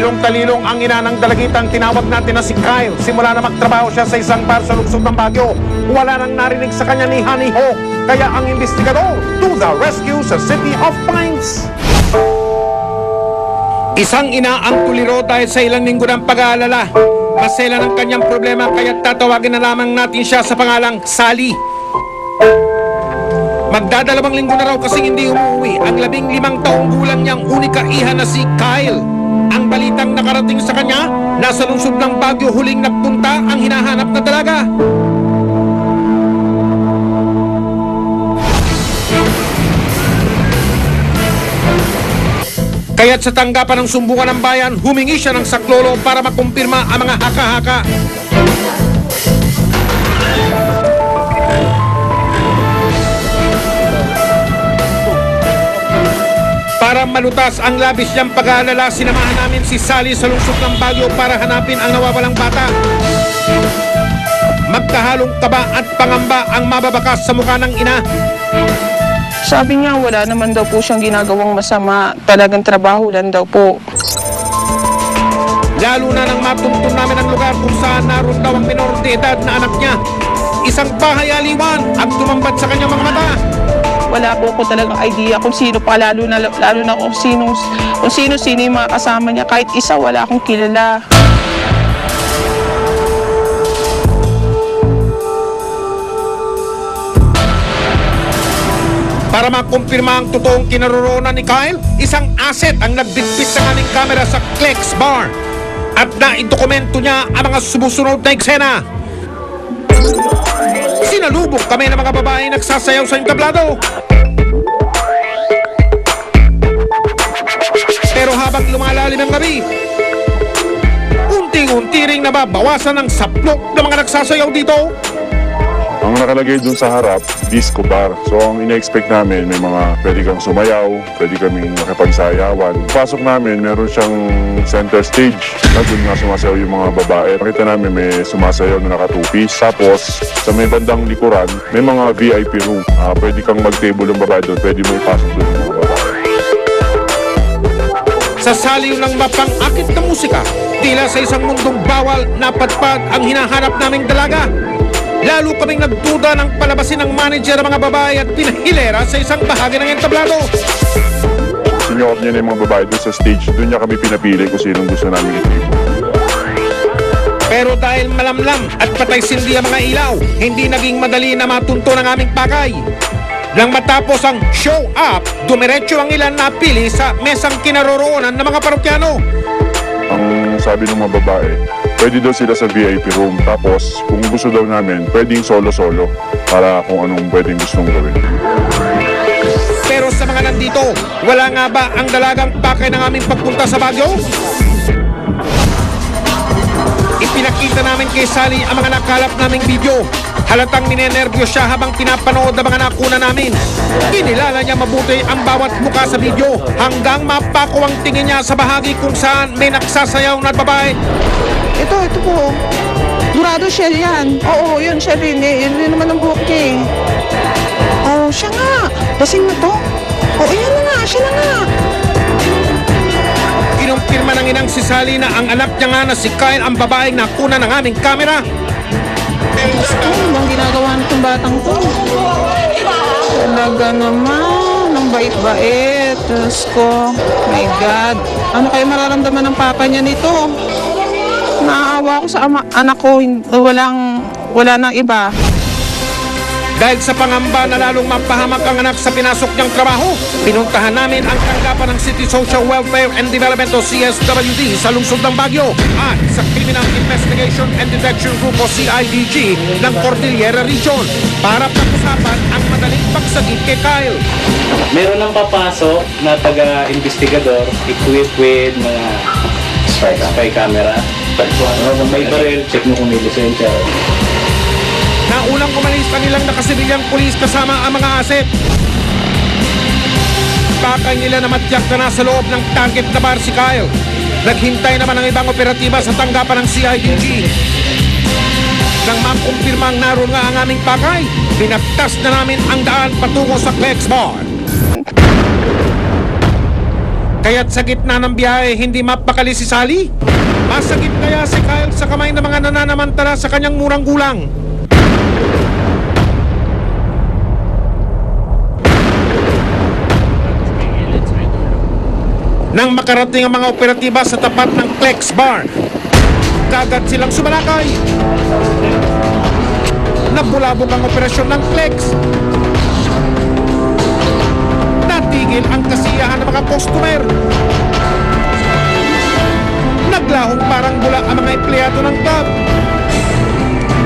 Talilong-talilong ang ina ng dalagitang tinawag natin na si Kyle. Simula na magtrabaho siya sa isang bar sa lungsod ng Baguio. Wala nang narinig sa kanya ni Honey Ho. Kaya ang investigador to the rescue sa City of Pines. Isang ina ang tuliro dahil sa ilang linggo ng pag-aalala. Masela ng kanyang problema kaya tatawagin na lamang natin siya sa pangalang Sally. Magdadalawang linggo na raw kasing hindi umuwi ang 15 taong gulang niyang unika iha na si Kyle. Ang balitang nakarating sa kanya, nasa lungsod ng Baguio huling nagpunta ang hinahanap na dalaga. Kaya't sa tanggapan ng sumbungan ng bayan, humingi siya ng saklolo para makumpirma ang mga haka-haka. Para malutas ang labis niyang pag-aalala, sinamahan namin si Sally sa lungsod ng Baguio para hanapin ang nawawalang bata. Magkahalong kaba at pangamba ang mababakas sa mukha ng ina. Sabi niya wala naman daw po siyang ginagawang masama, talagang trabaho lang daw po. Lalo na nang matuntun namin ang lugar kung saan naroon daw ang minor de edad na anak niya. Isang bahay aliwan ang tumambat sa kanyang mga mata. Wala po ko talagang idea kung sino pa, lalo na kung sino yung mga kasama niya. Kahit isa, wala akong kilala. Para makumpirma ang totoong kinaroroonan ni Kyle, isang asset ang nagbitbit ng aming kamera sa Clex Bar. At naidokumento niya ang mga sumusunod na eksena. Sinalubog kami ng mga babae nagsasayaw sa entablado. Pero habang lumalalim ang gabi, unti-unti ring nababawasan ang saplok ng mga nagsasayaw dito. Ang nakalagay dun sa harap, disco bar. So ang ina-expect namin, may mga pwede kang sumayaw, pwede kaming makipagsayawan. Pasok namin, meron siyang center stage na dun nga sumasayaw yung mga babae. Nakita namin may sumasayaw na naka-two-piece. Tapos sa may bandang likuran, may mga VIP room. Pwede kang mag-table yung babae doon, pwede mo ipasok doon yung mga babae. Sa saliw ng mapang-akit na musika, tila sa isang mundong bawal, napadpad ang hinahanap naming dalaga. Lalo kaming nagduda ng palabasin ng manager ang mga babae at pinahilera sa isang bahagi ng entablado. Sinyokap niya na yung mga babae doon sa stage. Doon niya kami pinapili kung sinong gusto namin i-table. Pero dahil malamlam at patay sindi ang mga ilaw, hindi naging madali na matunto ng aming pakay. Nang matapos ang show up, dumiretso ang ilan na pili sa mesang kinaroroonan ng mga parokyano. Ang sabi ng mga babae, pwede daw sila sa VIP room. Tapos, kung gusto daw namin, pwedeng solo-solo para kung anong pwedeng gustong gawin. Pero sa mga nandito, wala nga ba ang dalagang pakay ng aming pagpunta sa Baguio? Ipinakita namin kay Sally ang mga nakalap naming video. Halatang ninenervyos siya habang pinapanood ang mga nakuna namin. Kinilala niya mabuti ang bawat muka sa video hanggang mapako ang tingin niya sa bahagi kung saan may nagsasayaw na babae. Ito po. Durado siya yan. Oo, yun siya rin eh. Yun rin naman ang buhok niya eh. Oo, siya nga. Lasing na to. Oo, yan na nga. Siya na nga. Kinumpirma ng inang si Sally na ang anak niya nga na si Kyle ang babaeng nakuna ng aming kamera. Ano bang ginagawa nitong batang to? Talaga naman. Ang bait-bait. Diyos ko. My God. Ano kayo mararamdaman ng papa niya nito? Naawa ko sa anak ko. Wala nang iba. Dahil sa pangamba na lalong mapahamak ang anak sa pinasok niyang trabaho, pinuntahan namin ang tanggapan ng City Social Welfare and Development o CSWD sa lungsod ng Baguio at sa Criminal Investigation and Detection Group o CIDG ng Cordillera Region para pag-usapan ang madaling pagsagip kay Kyle. Meron ng papasok na taga-investigador equipped with mga spy camera. Kung may baril, check mo kung may lisensya. Naunang umalis ang ilang nakasibilyang pulis kasama ang mga asset. Pakay nila na matyak na nasa loob ng target na bar si Kyle. Naghintay naman ang ibang operatiba sa tanggapan ng CIDG. Nang makumpirmang naroon nga ang aming pakay, pinagtas na namin ang daan patungo sa Clex Bar. Kaya't sa gitna ng biyahe, hindi mapakali si Sally? Masagip kaya si Kyle sa kamay ng mga nananamantala sa kanyang murang gulang? Nang makarating ang mga operatiba sa tapat ng Flex Bar, kagad silang sumalakay. Nabulabog ang operasyon ng Flex. Natigil ang kasiyahan ng mga customer. Naglahong parang bula ang mga empleyado ng club.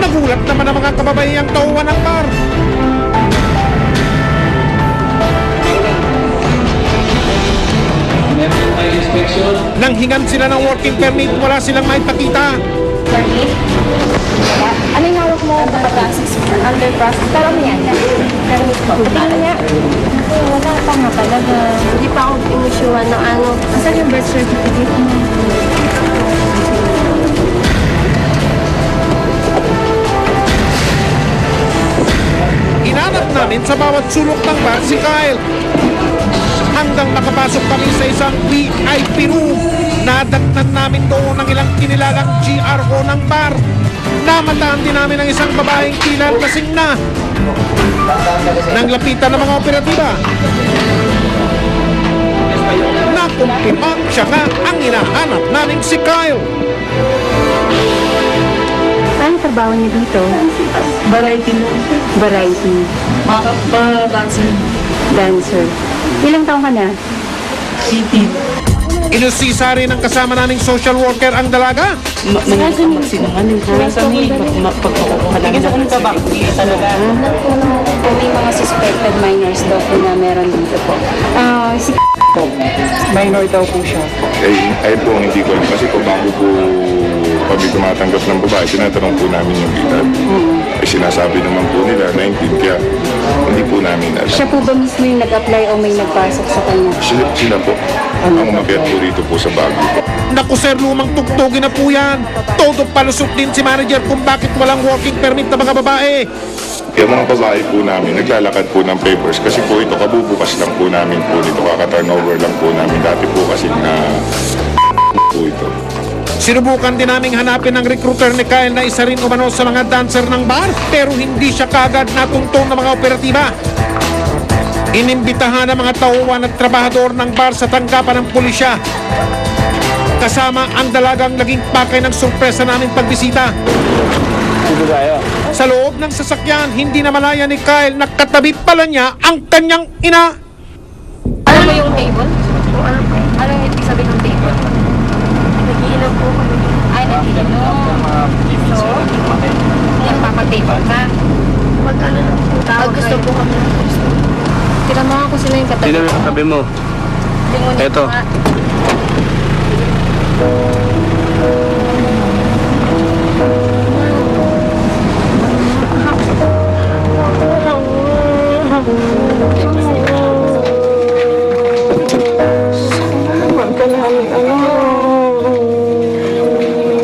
Nagulat naman ang mga kababayang tauhan ng bar. Meron tayo inspection. Nang hingan sila ng working permit, wala silang maipakita. Permit? Ano yung hawak mo? Under process. Under process. Pero ano yan? Permit po. Tingnan niya. Wala pa nga talaga. Hindi pa ako inisyuhan ng ano. Saan yung birth certificate mo? Hinanap namin sa bawat sulok ng bar si Kyle. Hanggang makapasok kami sa isang VIP room. Nadatnan namin doon ng ilang kinilalang GRO ng bar. Namataan din namin ang isang babaeng tila lasing na. Nang lapitan ng mga operatiba, nakumpirmang siya nga ang hinahanap naming si Kyle. Ano trabaho niyo dito? Variety mo. Variety. Dancing. Dancer. Ilang taong ka na? 18. Inusisa rin ang kasama naming social worker ang dalaga. Mahirap ang magsinungaling. Pagpakukuha lang ng talaga. Kung may mga suspected minors daw po na meron dito po. Si Minor daw po siya. Ay po, hindi ko alam. Kasi po bago po kami tumatanggap ng babae, tinatanong po namin yung edad. Ay sinasabi naman po nila, 19, kaya hindi po namin alam. siya po ba mismo yung nag-apply o may nagpasok sa kanya? Sila po, ang umakyat po rito po sa Baguio. Naku sir, lumang tugtugin na po yan. Todo palusot din si manager kung bakit walang working permit na mga babae. Yung mga babae po namin, naglalakad po ng papers kasi po ito, kabubukas lang po namin po nito, kaka-turnover lang po namin. Dati po kasi na po ito. Sinubukan din naming hanapin ng recruiter ni Kyle na isa rin umano sa mga dancer ng bar, pero hindi siya kagad natuntong ng mga operatiba. Inimbitahan ng mga tauhan at trabahador ng bar sa tanggapan ng pulisya. Kasama ang dalagang naging pakay ng sorpresa naming pagbisita. Sa loob ng sasakyan, hindi na malaya ni Kyle na katabi pala niya ang kanyang ina. Alam mo yung table? Ano yung ibig sabihin ng table? Nagiinom po kami. Ay, nagiinom. So, nagpapatable ka. Mag-ano na po tawag gusto po kami ng gusto. Tinamahan ko sila yung katabi. Sino yung katabi mo? Tingunin Eto. ko nga.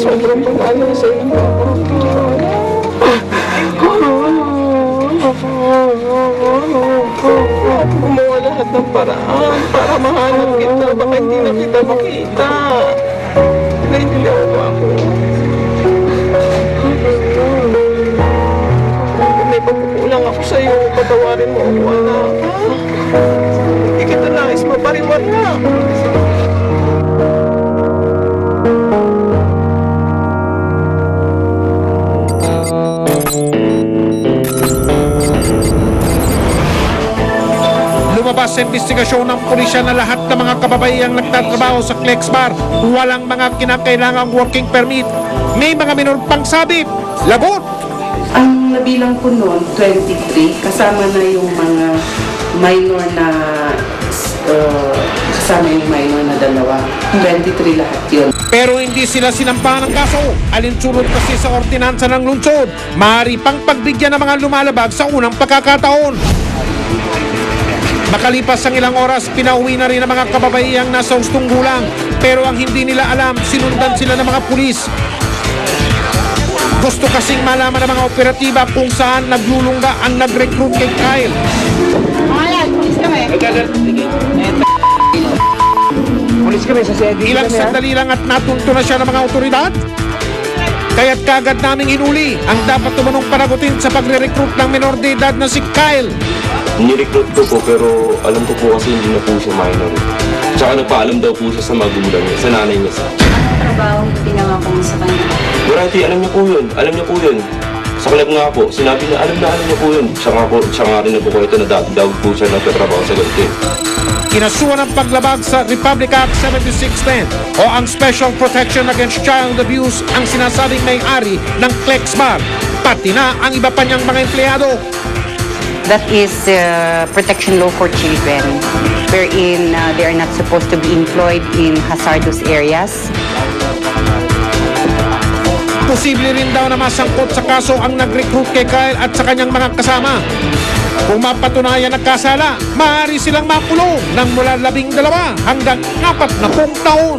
Sobrang pag-ano sa inyo. Gumawa lahat ng paraan para mahanap kita. Baka hindi na kita makita. Naiintindihan mo ako. Kung may pagkukulang ako sa'yo, patawarin mo ako, anak. Ha? Hindi kita nais mapariwan na. Lumabas sa investigasyon ng pulisya na lahat ng mga kababayang nagtatrabaho sa Flex Bar walang mga kinakailangang working permit. May mga minor pang sabit. Lagot! Ang nabilang ko noon, 23, kasama na yung mga minor na kasama yung minor na dalawa. 23 lahat yun. Pero hindi sila sinampahan ng kaso. Alinsunod kasi sa ordinansa ng lungsod. Maaari pang pagbigyan ng mga lumalabag sa unang pagkakataon. Makalipas ang ilang oras, pinauwi na rin ang mga kababayang nasa hustong gulang. Pero ang hindi nila alam, sinundan sila ng mga pulis. Gusto kasing malaman ng mga operatiba kung saan naglulungga ang nag-recruit kay Kyle. Ilang sandali lang at natunto na siya ng mga otoridad. Kaya't kagad naming hinuli ang dapat tumanong panagutin sa pagre-recruit ng minor de edad na si Kyle. Nirecruit ko po pero alam ko po kasi hindi na po siya minor. Tsaka nagpaalam daw po siya sa magulang niya, sa nanay niya sa. Anong trabaho yung pinangako mo sa kanya? Durante, alam niya po yun. Alam niya po yun. Sa club nga po, sinabi niya, alam niya po yun. Siya nga rin na po ko ito na daw po siya nagtatrabaho sa ganito. Kinasuhan ng paglabag sa Republic Act 7610 o ang Special Protection Against Child Abuse ang sinasabing may-ari ng Flex Bar, pati na ang iba pa niyang mga empleyado. That is protection law for children, wherein they are not supposed to be employed in hazardous areas. Posible rin daw na masangkot sa kaso ang nag-recruit kay Kyle at sa kanyang mga kasama. Kung mapatunayan ang kasala, maaari silang makulong ng mula 12 hanggang 40 taon.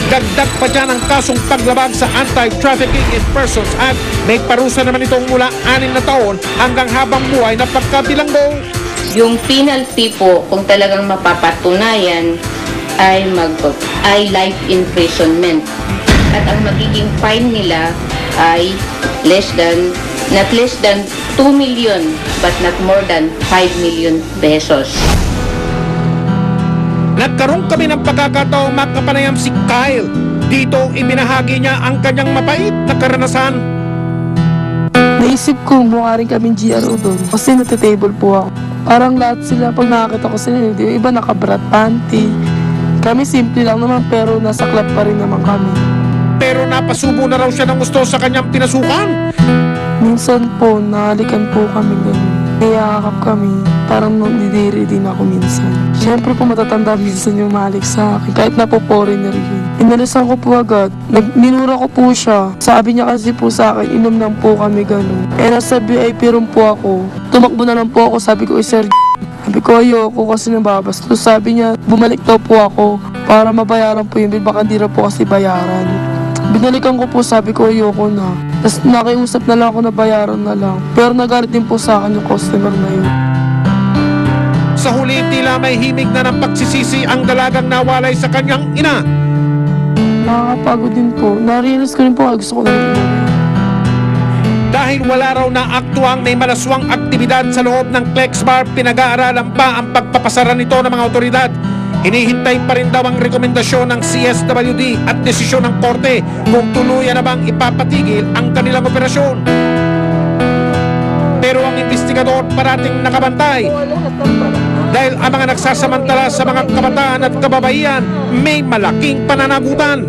Dagdag pa dyan ang kasong paglabag sa Anti-Trafficking in Persons Act. May parusa naman itong mula 6 na taon hanggang habang buhay na pagkabilanggo. Yung penalty po, kung talagang mapapatunayan, ay life imprisonment. At ang magiging fine nila ay not less than 2 million but not more than 5 million pesos. Nagkaroon kami ng pagkakataong makapanayam si Kyle. Dito ibinahagi niya ang kanyang mapait na karanasan. Naisip ko mukha rin kaming GRO doon kasi natitable po ako. Parang lahat sila, pag nakakita ko sila, yung iba nakabrat panty. Kami simple lang naman pero nasa club pa rin naman kami. Pero napasubo na raw siya ng gusto sa kanyang pinasukan. Minsan po, nahalikan po kami ganun. Niyakap kami, parang nandidiri din ako minsan. Siyempre po matatanda minsan yung malik sa akin, kahit na po foreigner yun. Inalisan ko po agad, minura ko po siya. Sabi niya kasi po sa akin, inom lang po kami ganun. Eh nasa VIP room po ako, tumakbo na lang po ako, sabi ko, sir, sabi ko, ayoko kasi nababas. So sabi niya, bumalik daw po ako para mabayaran po yung bill, baka hindi na po kasi bayaran. Binalikan ko po, sabi ko, ayoko na. Tapos nakiusap na lang ako na bayaran na lang. Pero nagalit din po sa akin yung customer na yun. Sa huli, tila may himig na ng pagsisisi ang dalagang nawalay sa kanyang ina. Nakakapagod din po. Na-realize ko rin po, gusto ko na rin umuwi. Dahil wala raw na aktuang may malaswang aktibidad sa loob ng Flex Bar, pinag-aaralan pa ang pagpapasara nito ng mga otoridad. Hinihintay pa rin daw ang rekomendasyon ng CSWD at desisyon ng korte kung tuluyan na bang ipapatigil ang kanilang operasyon. Pero ang investigador parating nakabantay dahil ang mga nagsasamantala sa mga kabataan at kababaihan may malaking pananagutan.